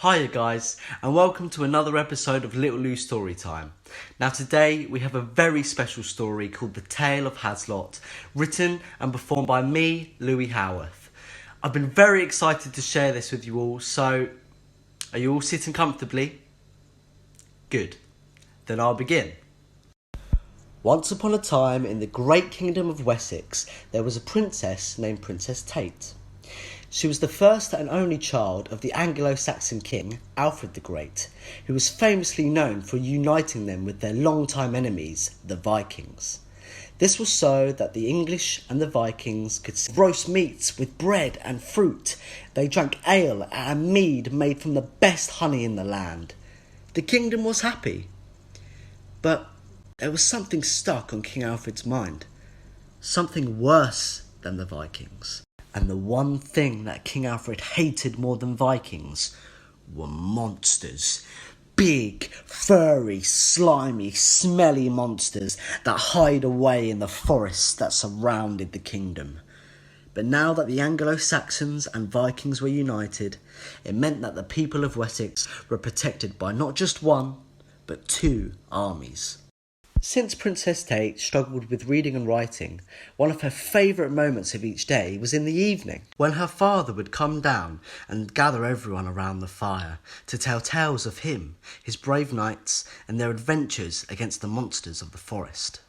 Hiya guys, and welcome to another episode of Little Lou Storytime. Now today we have a very special story called The Tale of Hazlot, written and performed by me, Louis Howarth. I've been very excited to share this with you all, so are you all sitting comfortably? Good, then I'll begin. Once upon a time in the great kingdom of Wessex, there was a princess named Princess Tate. She was the first and only child of the Anglo-Saxon king, Alfred the Great, who was famously known for uniting them with their long-time enemies, the Vikings. This was so that the English and the Vikings could roast meats with bread and fruit. They drank ale and mead made from the best honey in the land. The kingdom was happy. But there was something stuck on King Alfred's mind. Something worse than the Vikings. And the one thing that King Alfred hated more than Vikings were monsters. Big, furry, slimy, smelly monsters that hide away in the forests that surrounded the kingdom. But now that the Anglo-Saxons and Vikings were united, it meant that the people of Wessex were protected by not just one, but two armies. Since Princess Tate struggled with reading and writing, one of her favourite moments of each day was in the evening, when her father would come down and gather everyone around the fire to tell tales of him, his brave knights, and their adventures against the monsters of the forest.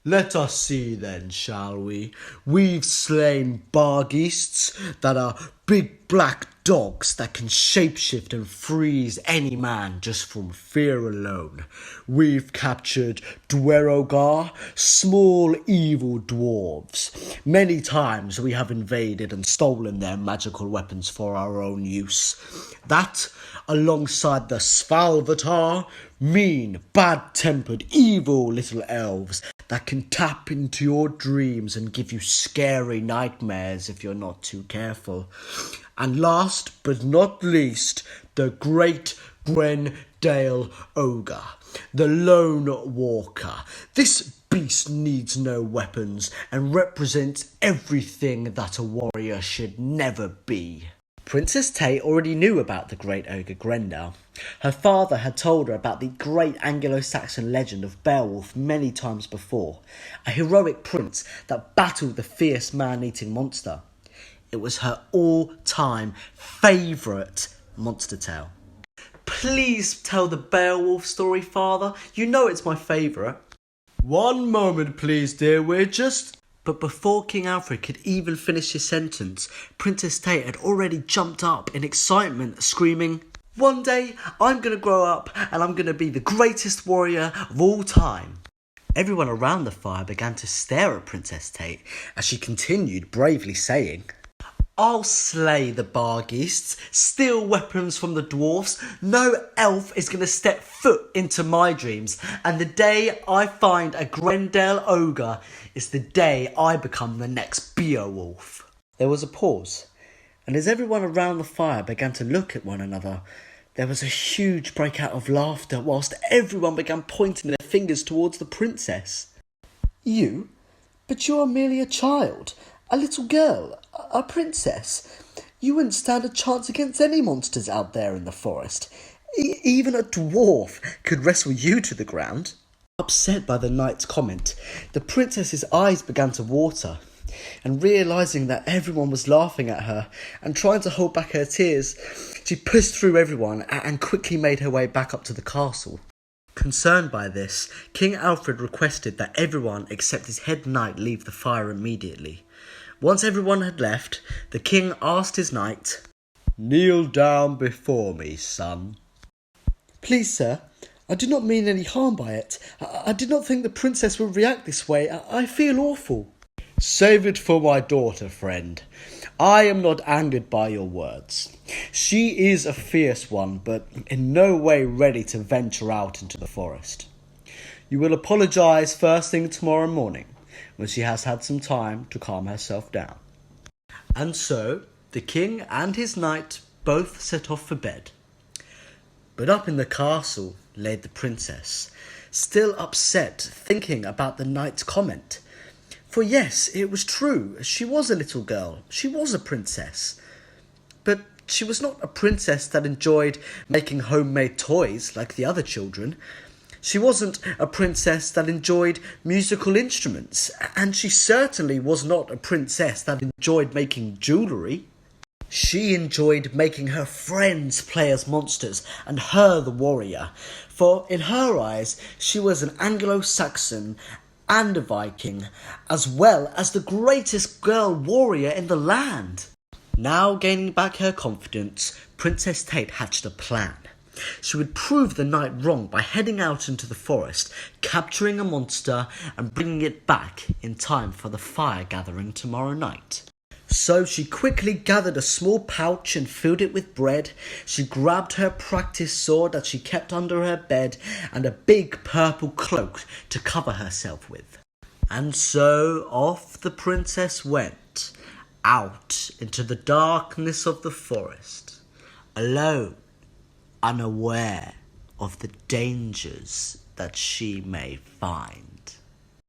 Let us see then, shall we? We've slain bargheists that are big black dogs that can shapeshift and freeze any man just from fear alone. We've captured dwerogar, small evil dwarves. Many times we have invaded and stolen their magical weapons for our own use. That, alongside the svalvatar, mean, bad-tempered, evil little elves that can tap into your dreams and give you scary nightmares if you're not too careful. And last but not least, the great Grendale Ogre, the Lone Walker. This beast needs no weapons and represents everything that a warrior should never be. Princess Tate already knew about the great ogre Grendel. Her father had told her about the great Anglo-Saxon legend of Beowulf many times before, a heroic prince that battled the fierce man-eating monster. It was her all-time favourite monster tale. Please tell the Beowulf story, father. You know it's my favourite. One moment, please, dear. But before King Alfred could even finish his sentence, Princess Tate had already jumped up in excitement, screaming, "One day I'm going to grow up and I'm going to be the greatest warrior of all time." Everyone around the fire began to stare at Princess Tate as she continued bravely saying, "I'll slay the bargheists, steal weapons from the dwarfs. No elf is going to step foot into my dreams. And the day I find a Grendale Ogre is the day I become the next Beowulf." There was a pause, and as everyone around the fire began to look at one another, there was a huge breakout of laughter whilst everyone began pointing their fingers towards the princess. "You? But you are merely a child. A little girl, a princess. You wouldn't stand a chance against any monsters out there in the forest. Even a dwarf could wrestle you to the ground." Upset by the knight's comment, the princess's eyes began to water, and realising that everyone was laughing at her and trying to hold back her tears, she pushed through everyone and quickly made her way back up to the castle. Concerned by this, King Alfred requested that everyone except his head knight leave the fire immediately. Once everyone had left, the king asked his knight, "Kneel down before me, son." "Please, sir, I did not mean any harm by it. I did not think the princess would react this way. I feel awful." "Save it for my daughter, friend. I am not angered by your words. She is a fierce one, but in no way ready to venture out into the forest. You will apologise first thing tomorrow morning, when she has had some time to calm herself down." And so the king and his knight both set off for bed. But up in the castle lay the princess, still upset, thinking about the knight's comment. For yes, it was true, she was a little girl, she was a princess. But She was not a princess that enjoyed making homemade toys like the other children. She wasn't a princess that enjoyed musical instruments, and she certainly was not a princess that enjoyed making jewellery. She enjoyed making her friends play as monsters and her the warrior, for in her eyes she was an Anglo-Saxon and a Viking, as well as the greatest girl warrior in the land. Now gaining back her confidence, Princess Tate hatched a plan. She would prove the knight wrong by heading out into the forest, capturing a monster and bringing it back in time for the fire gathering tomorrow night. So she quickly gathered a small pouch and filled it with bread. She grabbed her practice sword that she kept under her bed and a big purple cloak to cover herself with. And so off the princess went, out into the darkness of the forest, alone, unaware of the dangers that she may find.